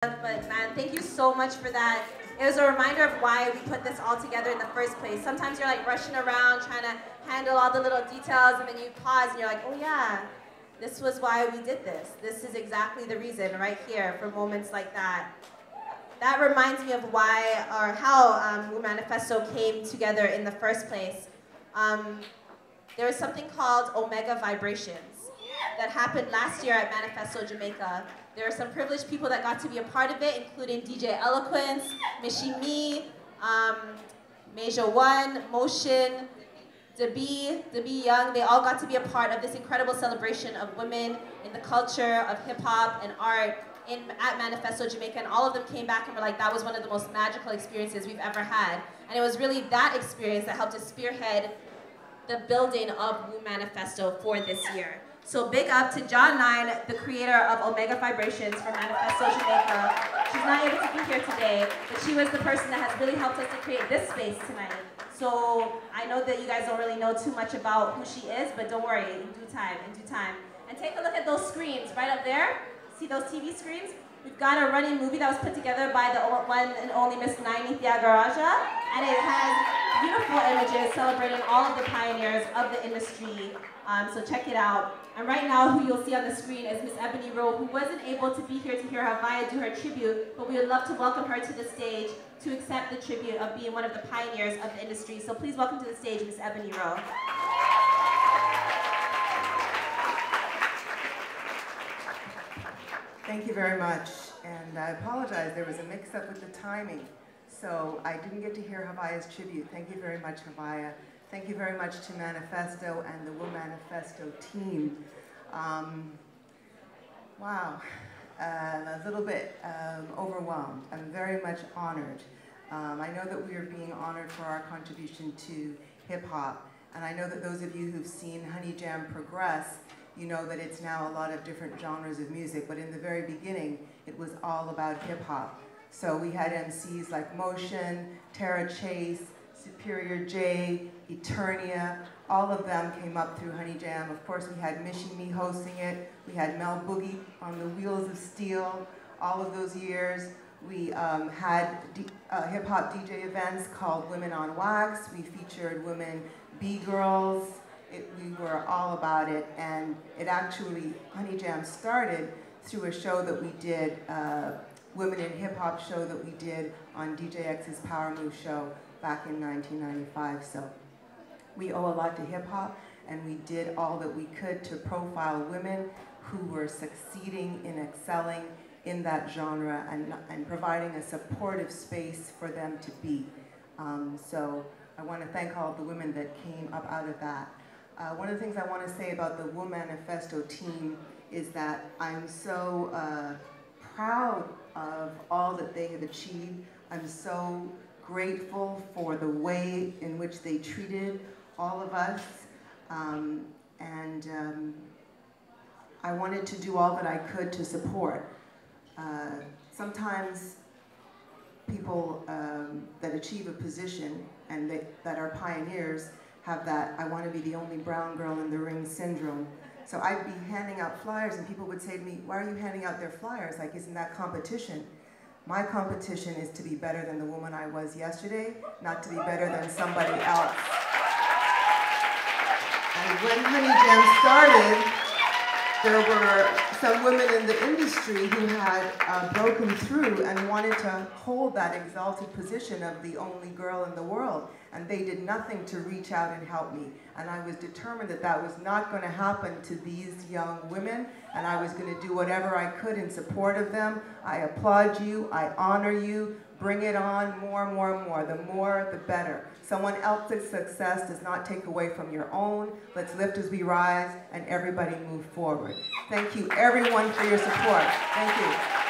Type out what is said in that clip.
But man, thank you so much for that. It was a reminder of why we put this all together in the first place. Sometimes you're like rushing around trying to handle all the little details, and then you pause and you're like, oh yeah, this was why we did this. This is exactly the reason right here for moments like that. That reminds me of why or how WOMBmanifesto came together in the first place. There was something called Omega Vibrations that happened last year at Manifesto Jamaica. There were some privileged people that got to be a part of it, including DJ Eloquence, Mishi Me, Meja One, Motion, Debbie Young. They all got to be a part of this incredible celebration of women in the culture of hip hop and art at Manifesto Jamaica, and all of them came back and were like, that was one of the most magical experiences we've ever had. And it was really that experience that helped us spearhead the building of WOMBmanifesto for this year. So big up to John Nine, the creator of Omega Vibrations for Manifesto Jamaica. She's not able to be here today, but she was the person that has really helped us to create this space tonight. So I know that you guys don't really know too much about who she is, but don't worry, in due time. And take a look at those screens right up there. See those TV screens? We've got a running movie that was put together by the one and only Miss Naini Thiagaraja, and it has beautiful images celebrating all of the pioneers of the industry. So check it out. And right now, who you'll see on the screen is Miss Ebonnie Rowe, who wasn't able to be here to hear Havaya do her tribute, but we would love to welcome her to the stage to accept the tribute of being one of the pioneers of the industry. So please welcome to the stage Miss Ebonnie Rowe. Thank you very much, and I apologize, there was a mix-up with the timing, so I didn't get to hear Havaya's tribute. Thank you very much, Havaya. Thank you very much to Manifesto and the WOMBmanifesto team. Wow, a little bit overwhelmed. I'm very much honored. I know that we are being honored for our contribution to hip-hop, and I know that those of you who've seen Honey Jam progress, you know that it's now a lot of different genres of music, but in the very beginning, it was all about hip-hop. So we had MCs like Motion, Tara Chase, Superior J, Eternia, all of them came up through Honey Jam. Of course, we had Mishi Me hosting it. We had Mel Boogie on the Wheels of Steel all of those years. We had hip-hop DJ events called Women on Wax. We featured women B-girls. We were all about it, and it actually, Honey Jam started through a show that we did, Women in Hip Hop show that we did on DJ X's Power Move show back in 1995. So we owe a lot to hip hop, and we did all that we could to profile women who were succeeding in excelling in that genre and providing a supportive space for them to be. So I want to thank all of the women that came up out of that. One of the things I want to say about the WOMBmanifesto team is that I'm so proud of all that they have achieved. I'm so grateful for the way in which they treated all of us. I wanted to do all that I could to support. Sometimes people that achieve a position and that are pioneers have that I want to be the only brown girl in the ring syndrome. So I'd be handing out flyers and people would say to me, why are you handing out their flyers? Like, isn't that competition? My competition is to be better than the woman I was yesterday, not to be better than somebody else. And when Honey Jam started, there were some women in the industry who had broken through and wanted to hold that exalted position of the only girl in the world. And they did nothing to reach out and help me. And I was determined that that was not going to happen to these young women, and I was going to do whatever I could in support of them. I applaud you, I honor you, bring it on, more, the more, the better. Someone else's success does not take away from your own. Let's lift as we rise, and everybody move forward. Thank you, everyone, for your support. Thank you.